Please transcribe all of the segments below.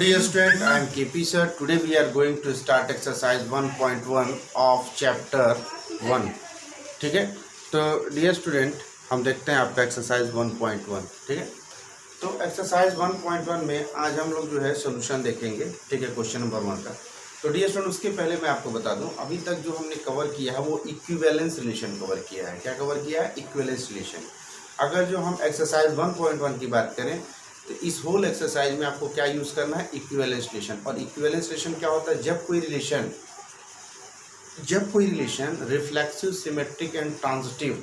dear student, I am KP sir. Today we are going to start exercise 1.1 of chapter 1. ठीक है, तो dear student हम देखते हैं आपका एक्सरसाइज 1.1. ठीक है, तो एक्सरसाइज 1.1 में आज हम लोग जो है सोल्यूशन देखेंगे. ठीक है, क्वेश्चन नंबर 1 का. तो डियर स्टूडेंट उसके पहले मैं आपको बता दूं, अभी तक जो हमने कवर किया है वो इक्विवेलेंस रिलेशन कवर किया है. क्या कवर किया है? Equivalence relation. अगर जो हम एक्सरसाइज 1.1 की बात करें तो इस होल एक्सरसाइज में आपको क्या यूज़ करना है? Equivalence relation. और इक्विवेलेंस रिलेशन क्या होता है? जब कोई relation reflexive, symmetric and transitive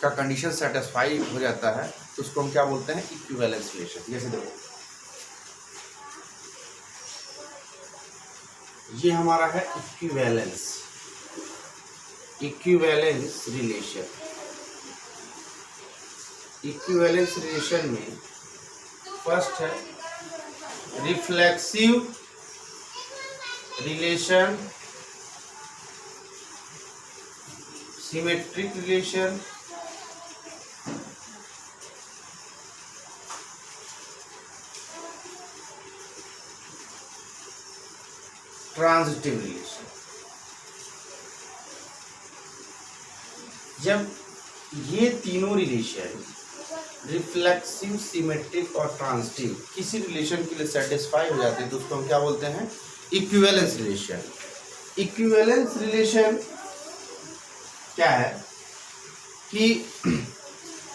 का कंडीशन सेटिस्फाई हो जाता है तो उसको हम क्या बोलते हैं? Equivalence relation. जैसे देखो, ये हमारा है इक्विवेलेंस रिलेशन. इक्विवेलेंस रिलेशन में फर्स्ट है reflexive relation, symmetric relation, transitive relation. जब ये तीनों रिलेशन रिफ्लेक्सिव, सिमेट्रिक और ट्रांजिटिव किसी रिलेशन के लिए सेटिस्फाई हो जाते हैं तो उसको हम क्या बोलते हैं? Equivalence relation. इक्विवेलेंस रिलेशन क्या है कि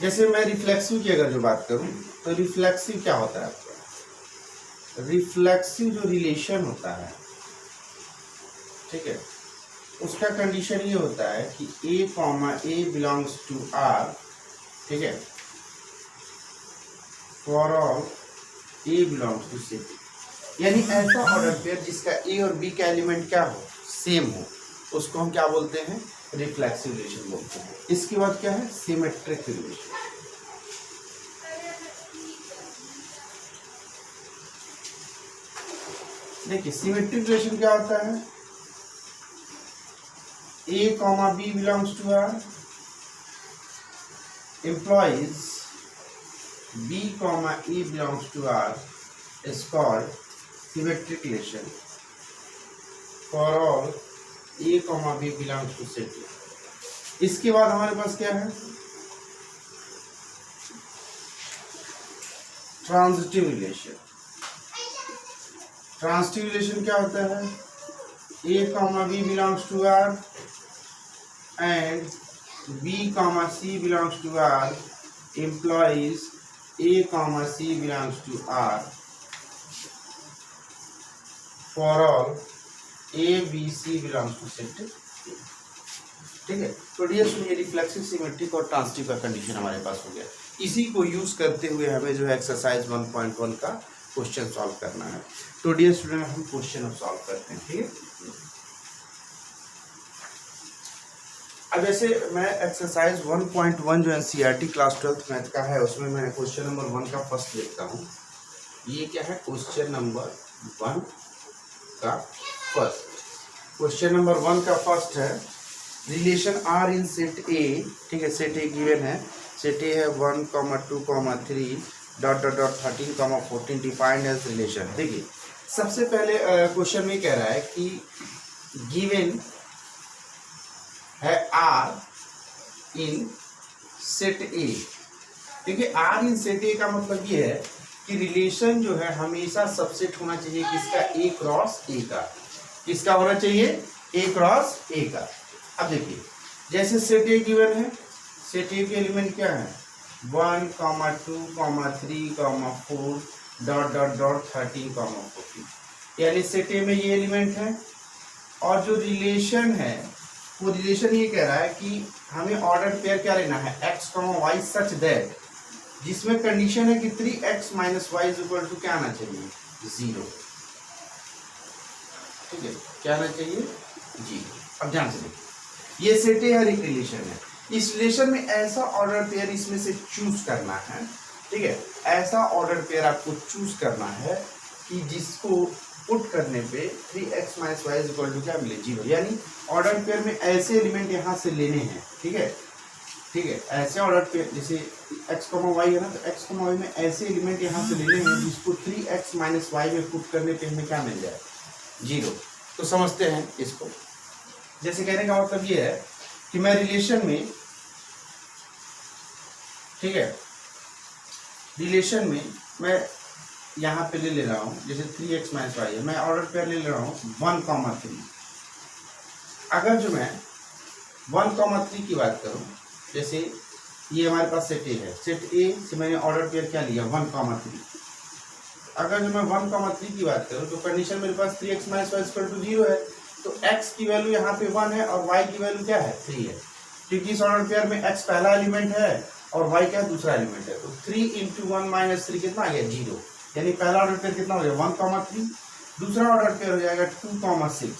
जैसे मैं रिफ्लेक्सिव की अगर जो बात करूं तो रिफ्लेक्सिव क्या होता है आपका? रिफ्लेक्सिव जो रिलेशन होता है, ठीक है, उसका कंडीशन ये होता है कि A बिलोंग्स टू R. ठीक है, for all A belongs to C. यानी ऐसा ऑर्डर पेयर जिसका A और B का एलिमेंट क्या हो? सेम हो, उसको हम क्या बोलते हैं? रिफ्लेक्सिव रिलेशन बोलते हैं. इसके बाद क्या है? Symmetric relation. देखिए सिमेट्रिक रिलेशन क्या होता है? A, B belongs to R implies B, A belongs to R is called symmetric relation for all A, B belongs to C. इसके बाद हमारे पास क्या है? Transitive relation. ट्रांजिटिव रिलेशन क्या होता है? A, B belongs to R and B, C belongs to R implies A, C belongs to R for all A, B, C belongs to set. ठीक है, तो डियर सुनिए, रिफ्लेक्सिव, सिमेट्रिक और transitive का condition हमारे पास हो गया. इसी को यूज करते हुए हमें जो है एक्सरसाइज 1.1 का क्वेश्चन सॉल्व करना है. तो डियर स्टूडेंट हम क्वेश्चन सॉल्व करते हैं. ठीक है, अब जैसे मैं एक्सरसाइज 1.1 जो एनसीईआरटी क्लास 12th मैथ का है उसमें मैं क्वेश्चन नंबर 1 का फर्स्ट देखता हूँ. ये क्या है? क्वेश्चन नंबर 1 का फर्स्ट. क्वेश्चन नंबर 1 का फर्स्ट है relation R in set A. ठीक है, सेट ए गिवन है. सेट ए है 1, 2, 3 ... 13, 14 डिफाइंड एज रिलेशन. देखिए सबसे पहले क्वेश्चन में कह रहा है कि गिवन है R इन सेट ए. देखिए R इन सेट ए का मतलब ये है कि रिलेशन जो है हमेशा सबसेट होना चाहिए किसका? A क्रॉस A का. किसका होना चाहिए? A क्रॉस A का. अब देखिए जैसे सेट ए गिवन है, सेट ए के एलिमेंट क्या है? 1, 2, 3, 4 ... 13, 14. यानी सेट ए में ये एलिमेंट है. और जो रिलेशन है वो रिलेशन ये कह रहा है कि हमें ऑर्डर पेयर क्या लेना है? x, y सच दैट जिसमें कंडीशन है कि 3x - y = क्या आना चाहिए? 0. ठीक है, क्या आना चाहिए? 0. अब ध्यान से देखिए, ये सेट ए हर एक रिलेशन है. इस रिलेशन में ऐसा ऑर्डर पेयर इसमें से चूज करना है. ठीक है, ऐसा ऑर्डर पेयर आपको चूज करना है कि जिसको पुट करने पे 3x - y = क्या मिले? 0. यानी ऑर्डर पेयर में ऐसे एलिमेंट यहाँ से लेने हैं. ठीक है, ठीक है, ऐसे ऑर्डर पे जैसे x, y है ना, तो x, y में ऐसे एलिमेंट यहाँ से ले लेंगे जिसको 3x माइनस वाई में पुट करने पे हमें क्या मिल जाए, 0। तो समझते हैं इसको। जैसे कहने का मतलब ये है कि मैं रिलेशन में, ठीक है, रिलेशन में मैं यहाँ पे ले रहा हूँ, जैसे 3x माइनस वाई है, मैं ऑर्डर पेयर ले रहा हूँ 1,3। अगर जो मैं 1,3 की बात करूँ, जैसे ये हमारे पास सेट ए है, सेट ए से मैंने ऑर्डर पेयर क्या लिया, 1,3। अगर जो मैं 1,3 की बात करूँ तो कंडीशन मेरे पास 3x minus y equal to 0 है, तो x की वैल्यू यहाँ पे 1 है और y की वैल्यू क्या है, 3 है, क्योंकि इस ऑर्डर पेयर में x पहला एलिमेंट है और y क्या है, दूसरा एलिमेंट है। तो 3 × 1 - 3 कितना आ गया, 0। यानी पहला ऑर्डर पेयर कितना हो गया, 1,3। दूसरा ऑर्डर पेयर हो जाएगा 2,6,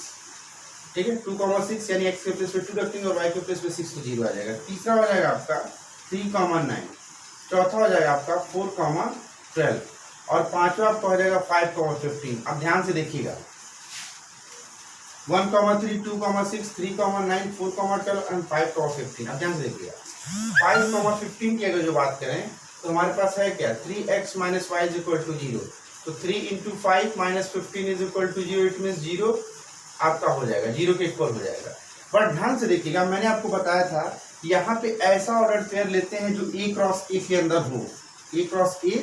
ठीक है, 2,6, यानी x के प्लेस पे 2 रखेंगे और y के प्लेस पे 6, तो 0 आ जाएगा। तीसरा हो जाएगा आपका 3,9, चौथा हो जाएगा आपका 4,12 और पांचवा आपका हो जाएगा 5,15। अब ध्यान से देखिएगा, 1,3, 2,6, 3,9, 4,12 एंड 5,15। अब ध्यान से देखिएगा, 5,15 की अगर जो बात करें तो हमारे पास है क्या, 3x minus y is equal to 0। तो 3 × 5 - 15 इज इक्वल टू 0, इट मीन्स 0 आपका हो जाएगा, 0 के इक्वल हो जाएगा। पर ध्यान से देखिएगा, मैंने आपको बताया था यहाँ पे ऐसा ऑर्डर पेयर लेते हैं जो a क्रॉस a के अंदर हो, a क्रॉस a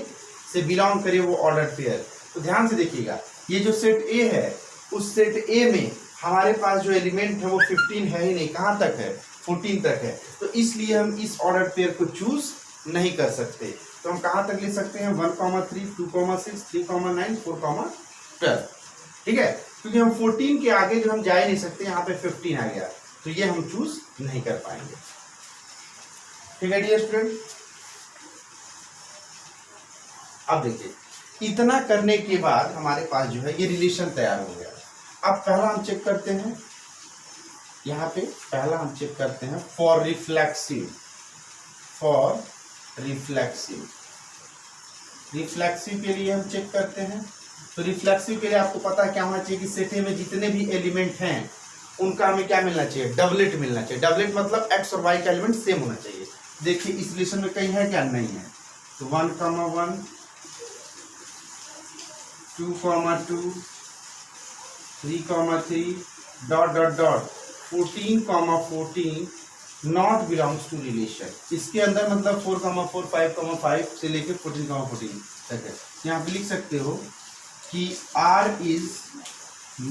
से बिलोंग करे वो ऑर्डर पेयर। तो ध्यान से देखिएगा, ये जो सेट a है, उस सेट a में हमारे पास जो एलिमेंट है वो 15 है ही नहीं, कहाँ तक है, 14 तक है। तो इसलिए हम इस ऑर्डर पेयर को चूज नहीं कर सकते। तो हम कहाँ तक ले सकते हैं, 1,3, 2,6, 3,9, 4,12, ठीक है, क्योंकि हम 14 के आगे जो हम जा ही नहीं सकते, यहाँ पे 15 आ गया, तो ये हम चूज नहीं कर पाएंगे। ठीक है डियर स्टूडेंट, अब देखिए, इतना करने के बाद हमारे पास जो है ये रिलेशन तैयार हो गया। अब पहला हम चेक करते हैं, यहाँ पे पहला हम चेक करते हैं for reflexive, for reflexive, reflexive के लिए हम चेक करते हैं। तो रिफ्लेक्सिव के लिए आपको पता है क्या होना चाहिए कि सेट ए में जितने भी एलिमेंट हैं उनका हमें क्या मिलना चाहिए, डबलेट मिलना चाहिए। डबलेट मतलब x और y का एलिमेंट सेम होना चाहिए। देखिए इस रिलेशन में कहीं है क्या, नहीं है, तो 1,1, 2,2, 3,3 dot dot dot 14,14 not belongs to relation. इसके अंदर मतलब 4,4, 5,5 से लेके 14,14 तक है। यहाँ पे लिख सकते हो कि R is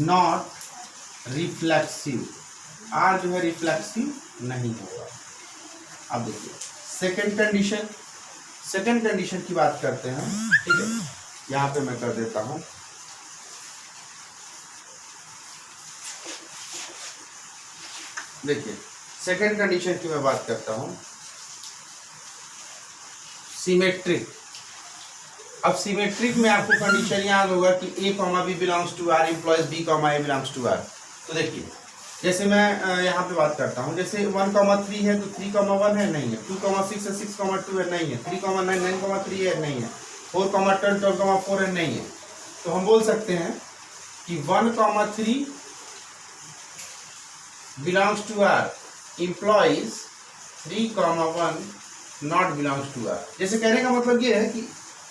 not reflexive, R जो है रिफ्लेक्सिव नहीं होगा। अब देखिए सेकंड कंडीशन, सेकंड कंडीशन की बात करते हैं, ठीक है, यहाँ पे मैं कर देता हूँ। देखिए सेकंड कंडीशन की मैं बात करता हूँ, सिमेट्रिक। अब सिमेट्रिक में आपको कंडीशन याद होगा कि a, b belongs to r implies b, a belongs to r। तो देखिए जैसे मैं यहाँ पे बात करता हूँ, जैसे 1,3 है तो 3,1 है, नहीं है, 2,6 है, 6,2 है, नहीं है, 3,9, 9,3 है, नहीं है, 4,12, 12,4 है, नहीं है। तो हम बोल सकते हैं कि 1,3 belongs to r implies 3,1 not belongs to r। जैसे कहने का मतलब ये है कि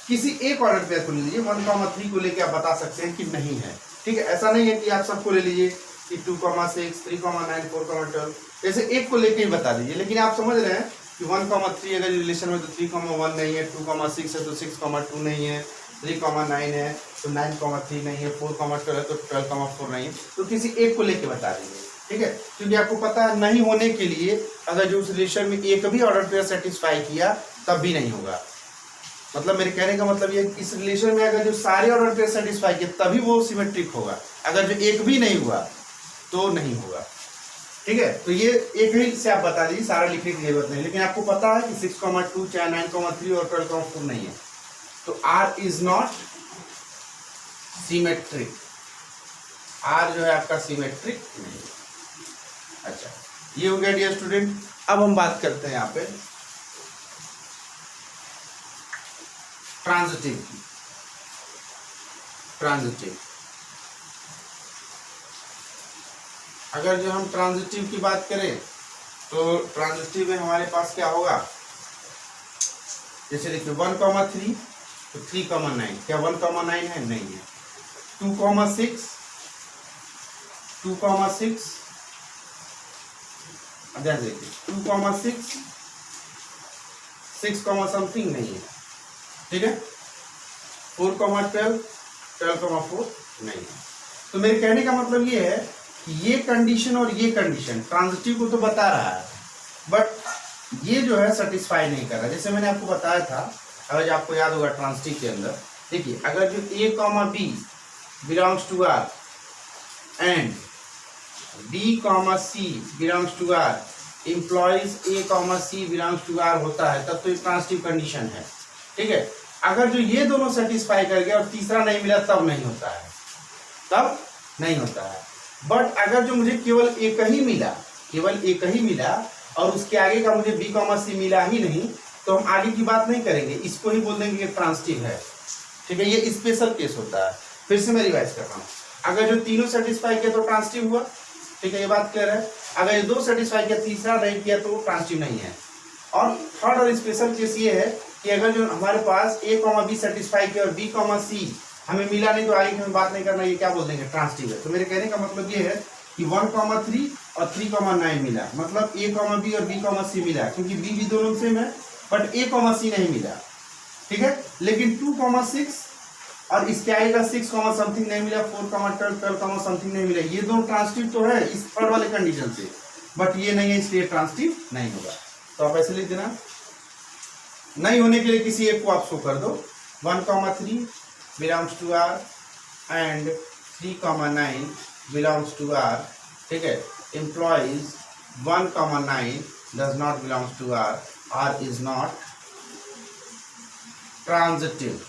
किसी एक ऑर्डर पेयर को ले लीजिए, 1,3 को लेके आप बता सकते हैं कि नहीं है, ठीक है। ऐसा नहीं है कि आप सबको ले लीजिए कि 2,6, 3,9, 4,12, जैसे एक को लेके ही बता दीजिए। लेकिन आप समझ रहे हैं कि 1,3 अगर रिलेशन में तो 3,1 नहीं है, 2,6 है तो 6,2 नहीं है, 3,9 है तो 9,3 नहीं है, 4,12 है तो 12,4 नहीं है। तो किसी एक को लेके बता दीजिए, ठीक है, क्योंकि आपको पता है नहीं होने के लिए अगर जो उस रिलेशन में एक भी ऑर्डर पेयर सेटिस्फाई किया तब भी नहीं होगा। मतलब मेरे कहने का मतलब ये इस रिलेशन में अगर जो सारे ऑर्डर पेयर सेटिस्फाई किए तभी वो सिमेट्रिक होगा, अगर जो एक भी नहीं हुआ तो नहीं होगा, ठीक है। तो ये एक ही से आप बता दीजिए, सारा लिखने की जरूरत नहीं। लेकिन आपको पता है कि 6,2 चाहे 9,3 और 12,4 नहीं है, तो R is not symmetric, R जो है आपका सिमेट्रिक नहीं है। अच्छा ये हो गया डियर स्टूडेंट। अब हम बात करते हैं यहाँ पे ट्रांजिटिव की। ट्रांजिटिव, अगर जो हम ट्रांजिटिव की बात करें तो ट्रांजिटिव में हमारे पास क्या होगा, जैसे देखिए 1,3 तो 3,9, क्या 1,9 है, नहीं है। 2,6 2,6 ध्यान देखिए 2,6 6, समथिंग नहीं है, ठीक है। 4,12 12,4 नहीं है। तो मेरे कहने का मतलब ये है कि ये कंडीशन और ये कंडीशन ट्रांजिटिव को तो बता रहा है, बट ये जो है सेटिस्फाई नहीं कर रहा। जैसे मैंने आपको बताया था, अगर आपको याद होगा ट्रांजिटिव के अंदर, देखिए अगर जो A, B belongs to R and B, C belongs to R implies A, C belongs to R होता है, तब तो ये ट्रांजिटिव कंडीशन है, ठीक है। अगर जो ये दोनों सेटिस्फाई कर गया और तीसरा नहीं मिला, तब नहीं होता है, तब नहीं होता है। बट अगर जो मुझे केवल एक ही मिला, केवल एक ही मिला और उसके आगे का मुझे B, C मिला ही नहीं, तो हम आगे की बात नहीं करेंगे, इसको ही बोल देंगे कि ट्रांजिटिव है, ठीक है। ये स्पेशल केस होता है। फिर से मैं रिवाइज कर रहा हूँ, अगर जो तीनों सेटिस्फाई किया तो ट्रांजिटिव हुआ, ठीक है, ये बात क्लियर है। अगर ये दो सेटिस्फाई किया, तीसरा नहीं किया, तो ट्रांजिटिव नहीं है। और थर्ड और स्पेशल केस ये है कि अगर जो हमारे पास A, B सेटिस्फाई किया और B, C हमें मिला नहीं, तो आगे की हम बात नहीं करना, ये क्या बोल देंगे, ट्रांजिटिव है। तो मेरे कहने का मतलब ये है कि 1,3 और 3,9 मिला, मतलब A, B और B, C मिला, क्योंकि B भी दोनों सेम है, बट A, C नहीं मिला, ठीक है। लेकिन 2,6 और इसके आगे का 6, समथिंग नहीं मिला, 4,12 12, समथिंग नहीं मिला, ये दोनों ट्रांजिटिव तो है इस थर्ड वाले कंडीशन से, बट ये नहीं है, इसलिए ट्रांजिटिव नहीं होगा। तो आप ऐसे लिख देना, नहीं होने के लिए किसी एक को आप शो कर दो, 1,3 belongs to R and 3,9 belongs to R, ठीक है। Implies 1,9 does not belongs to R, R is not transitive,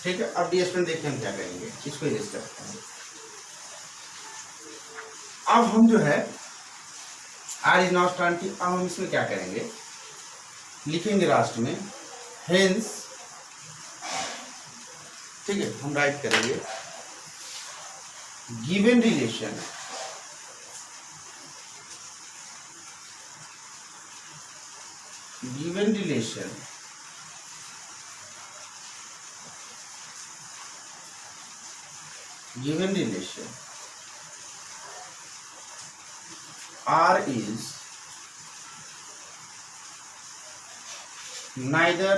ठीक है। अब डी स्टूडेंट देखते हैं हम क्या करेंगे, इसको इरेज करते हैं। अब हम जो है R इज नॉट ट्रांजिटिव, अब हम इसमें क्या करेंगे, लिखेंगे लास्ट में हेंस, ठीक है, हम राइट करेंगे given relation R is neither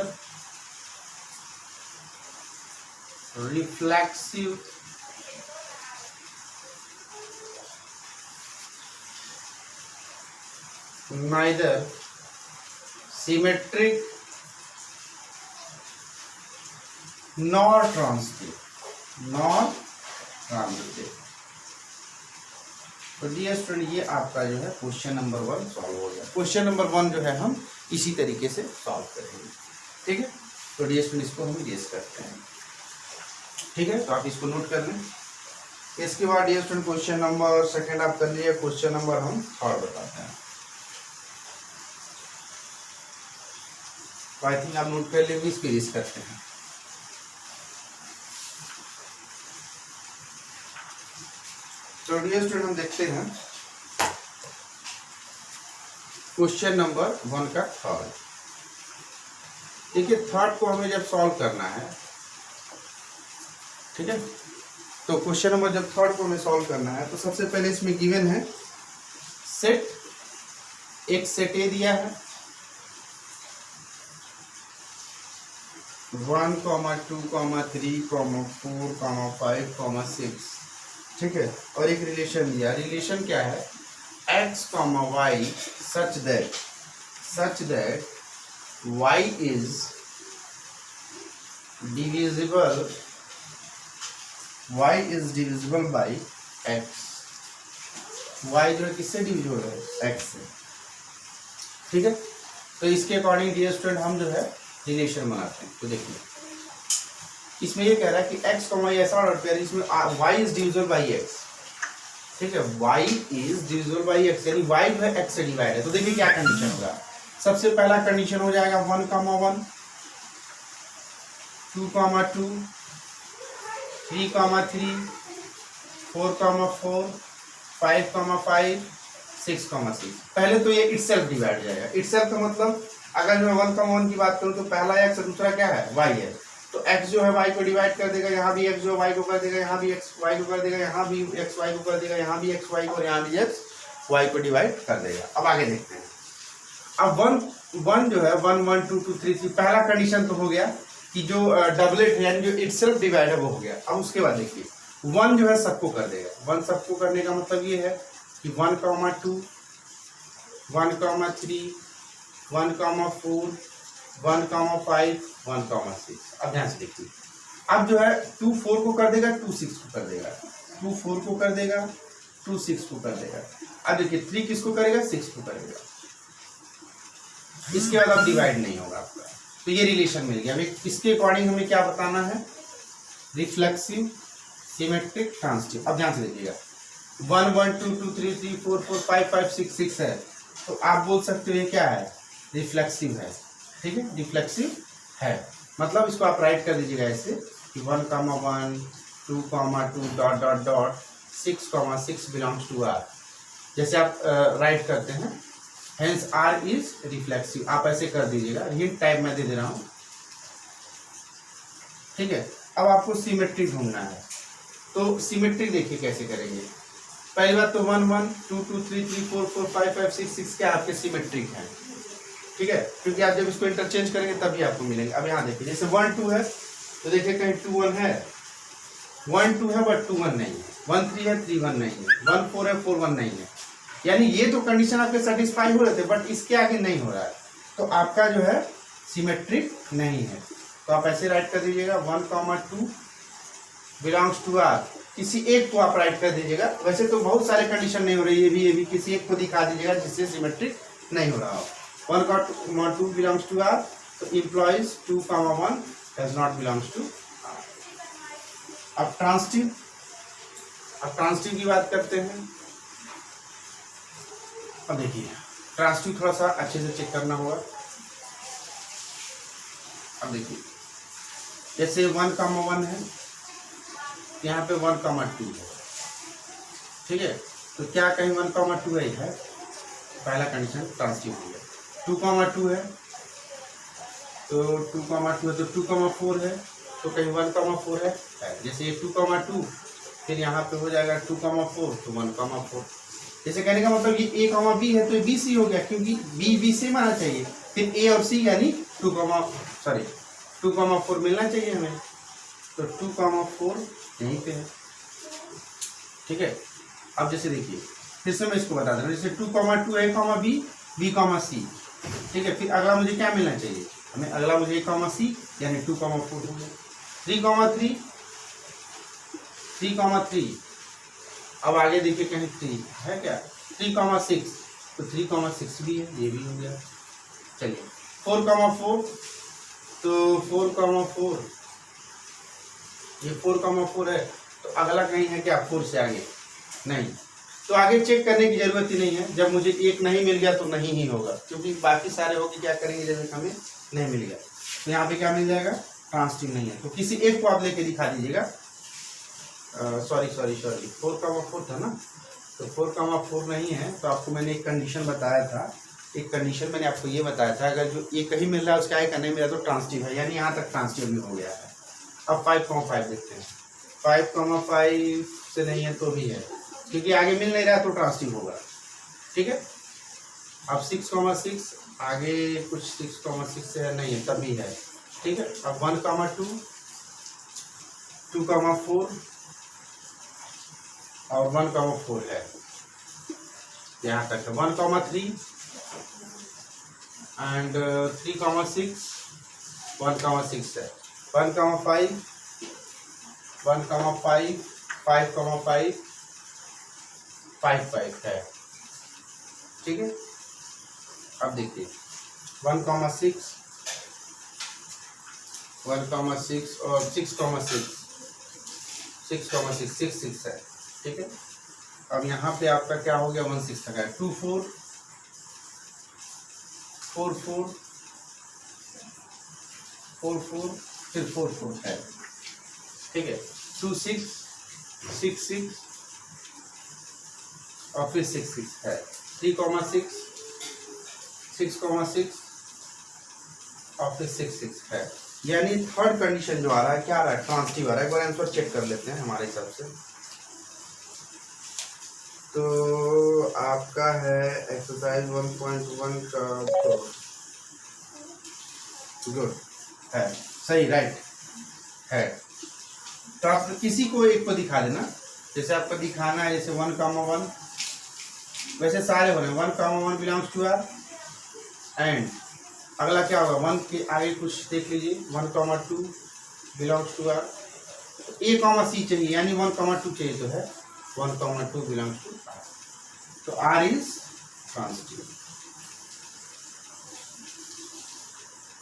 reflexive neither symmetric nor transitive, तो डियर स्टूडेंट ये आपका जो है क्वेश्चन नंबर 1 सॉल्व हो गया। क्वेश्चन नंबर 1 जो है हम इसी तरीके से सॉल्व करेंगे, ठीक है। तो डियर स्टूडेंट इसको हम इरेज करते हैं, ठीक है। तो आप इसको नोट कर लें। इसके बाद डियर स्टूडेंट क्वेश्चन नंबर 2 आप कर लीजिए, क्वेश्चन नंबर हम 3 बताते हैं। तो आई थिंक आप नोट कर लेंगे, इसको इरेज करते हैं। तो डियर स्टूडेंट हम देखते हैं क्वेश्चन नंबर 1 का थर्ड। देखिए थर्ड को हमें जब सॉल्व करना है, ठीक है, तो क्वेश्चन नंबर जब थर्ड को हमें सॉल्व करना है, तो सबसे पहले इसमें गिवन है सेट, एक सेट ए दिया है 1, 2, 3, 4, 5, 6, ठीक है, और एक रिलेशन दिया। रिलेशन क्या है, x, y such that y is divisible by x। y जो है किससे डिविजिबल है, x से, ठीक है। तो इसके अकॉर्डिंग डियर स्टूडेंट हम जो है रिलेशन बनाते हैं। तो देखिए इसमें ये कह रहा है कि x, y ऐसा ऑर्डर पेयर, इसमें y is divisible by x, ठीक है, y is divisible by x, यानी y जो है x से डिवाइड है। तो देखिए क्या कंडीशन होगा, सबसे पहला कंडीशन हो जाएगा 1, 1, 2, 2, 3, 3, 4, 4, 5,5 6,6। पहले तो ये इटसेल्फ डिवाइड हो जाएगा। इटसेल्फ का मतलब अगर मैं 1,1 की बात करूं तो पहला x और दूसरा क्या है y है, तो x जो है y को डिवाइड कर देगा, यहाँ भी x जो है y को कर देगा, यहाँ भी x y को कर देगा, यहाँ भी x y को कर देगा, यहाँ भी x y को और यहाँ भी x y को डिवाइड कर देगा। अब आगे देखते हैं। अब वन जो है 1 1 2 2 3 3 पहला कंडीशन तो हो गया कि जो डबलेट है यानी जो इटसेल्फ डिवाइड है वो हो गया। अब उसके बाद देखिए 1 जो है सबको कर देगा। 1 सबको करने का मतलब ये है कि 1,2 1,3 1,4 1,5 1,6। अब ध्यान से देखिए, अब जो है 2 4 को कर देगा, 2 6 को कर देगा, 2 4 को कर देगा, 2 6 को कर देगा। अब देखिए 3 किसको करेगा, 6 को करेगा। इसके बाद अब डिवाइड नहीं होगा आपका, तो ये रिलेशन मिल गया। अभी इसके अकॉर्डिंग हमें क्या बताना है, रिफ्लेक्सिव, सिमेट्रिक, ट्रांजिटिव। अब ध्यान से देखिएगा 1 1 2 2 3 3 4 4 5 5 6 6 है, तो आप बोल सकते हो ये क्या है, रिफ्लेक्सिव है। ठीक है, रिफ्लेक्सिव है, मतलब इसको आप राइट कर दीजिएगा ऐसे कि 1, 1 2, 2 dot dot dot 6, 6 belongs to R, जैसे आप राइट करते हैं। हेंस आर इज रिफ्लेक्सिव, आप ऐसे कर दीजिएगा। हिंट टाइप मैं दे दे रहा हूं। ठीक है, अब आपको सिमेट्रिक ढूंढना है, तो सिमेट्रिक देखिए कैसे करेंगे। पहली बात तो 1 1 2 2 3 3 4 4 5 5 6 6 क्या आपके सिमेट्रिक है। ठीक है, क्योंकि आप जब इसको इंटरचेंज करेंगे तभी आपको मिलेंगे। अब यहाँ देखिए जैसे 1 2 है तो देखिए कहीं 2 1 है, 1 2 है बट 2 1 नहीं है, 1 3 है 3 1 नहीं है, 1 4 है 4 1 नहीं है। यानी ये तो कंडीशन आपके सेटिस्फाई हो रहे थे बट इसके आगे नहीं हो रहा है, तो आपका जो है सिमेट्रिक नहीं है। तो आप ऐसे राइट कर दीजिएगा 1, 2 बिलोंग्स टू आर, किसी एक को आप राइट कर दीजिएगा। वैसे तो बहुत सारे कंडीशन नहीं हो रही, ये भी किसी एक को दिखा दीजिएगा जिससे सिमेट्रिक नहीं हो रहा हो। 1, 2 बिलोंग्स टू आर, तो implies 2, 1 does not belongs to R. अब ट्रांजिटिव की बात करते हैं। अब देखिए ट्रांजिटिव थोड़ा सा अच्छे से चेक करना होगा। अब देखिए जैसे 1, 1 है, यहाँ पे 1, 2 है। ठीक है, तो क्या कहीं 1, 2 है, पहला कंडीशन ट्रांजिटिव हो गया। 2, 2 है, तो 2, 2 है, तो 2, 4 है, तो कहीं 1, 4 है। जैसे ये 2, 2 फिर यहाँ पे हो जाएगा 2, 4 तो 1, 4। जैसे कहने का मतलब ये ए कॉमा बी है तो ये बी सी हो गया, क्योंकि बी बी से आना चाहिए, फिर ए और सी यानी 2, 4 मिलना चाहिए हमें, तो 2, 4 यहीं पे है। ठीक है, अब जैसे देखिए फिर से मैं इसको बता दे रहा हूँ, जैसे 2, 2 ए कॉमा बी, बी कॉमा सी। ठीक है, फिर अगला मुझे क्या मिलना चाहिए हमें, अगला मुझे ए कॉमा सी यानी 2, 4 हो गया। 3, 3 अब आगे देखिए कहीं 3 है क्या, 3, 6 तो 3, 6 भी है, ये भी हो गया। चलिए 4, 4 तो 4, 4 ये 4, 4 है, तो अगला कहीं है क्या 4 से आगे नहीं, तो आगे चेक करने की जरूरत ही नहीं है। जब मुझे एक नहीं मिल गया तो नहीं ही होगा, क्योंकि बाकी सारे होगी क्या करेंगे जब हमें नहीं मिल गया, तो यहाँ पे क्या मिल जाएगा, ट्रांजिटिव नहीं है। तो किसी एक को आप लेके दिखा दीजिएगा। सॉरी 4, 4 था ना, तो 4, 4 नहीं है, तो आपको मैंने एक कंडीशन बताया था। एक कंडीशन मैंने आपको ये बताया था, अगर जो एक ही मिल रहा है उसका एक नहीं मिला तो ट्रांजिटिव है, यानी यहाँ तक ट्रांजिटिव भी हो गया है। अब 5, 5 देखते हैं। 5, 5 से नहीं है तो भी है, क्योंकि आगे मिल नहीं रहा तो ट्रांजिटिव होगा। ठीक है, अब 6, 6 आगे कुछ 6, 6 से है नहीं है तभी है। ठीक है, अब 1, 2 2, 4 और 1, 4 है, यहाँ तक है। 1, 3 एंड 3, 6 1, 6 है। 1, 5 1, 5 5, 5 5 5 है। ठीक है, अब देखिए 1, 6 1, 6 और 6, 6 है। ठीक है, अब यहाँ पे आपका क्या हो गया, 1 6 तक है। 2 4 4 4 4 4 फिर 4 4 है। ठीक है, 2 6 6 6 और फिर 6 6 है, 3,6 6,6 और फिर 6 6 है, यानी थर्ड कंडीशन जो आ रहा है क्या आ रहा है, ट्रांजिटिव आ रहा है। एक बार आंसर चेक कर लेते हैं हमारे हिसाब से। तो आपका है एक्सरसाइज 1.1 का गुड है, सही, राइट है। तो आप किसी को एक को दिखा देना, जैसे आपको दिखाना है जैसे 1,1, वैसे सारे बने 1,1 बिलोंग्स टू आर, एंड अगला क्या होगा 1 के आगे कुछ देख लीजिए 1,2 belongs to R, A comma C चाहिए यानी 1,2 चाहिए तो है 1,2 बिलोंग्स टू आर, तो आर इज ट्रांजिटिव।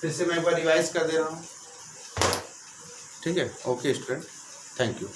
फिर से मैं एक बार रिवाइज कर दे रहा हूँ, ठीक है। Okay student, thank you.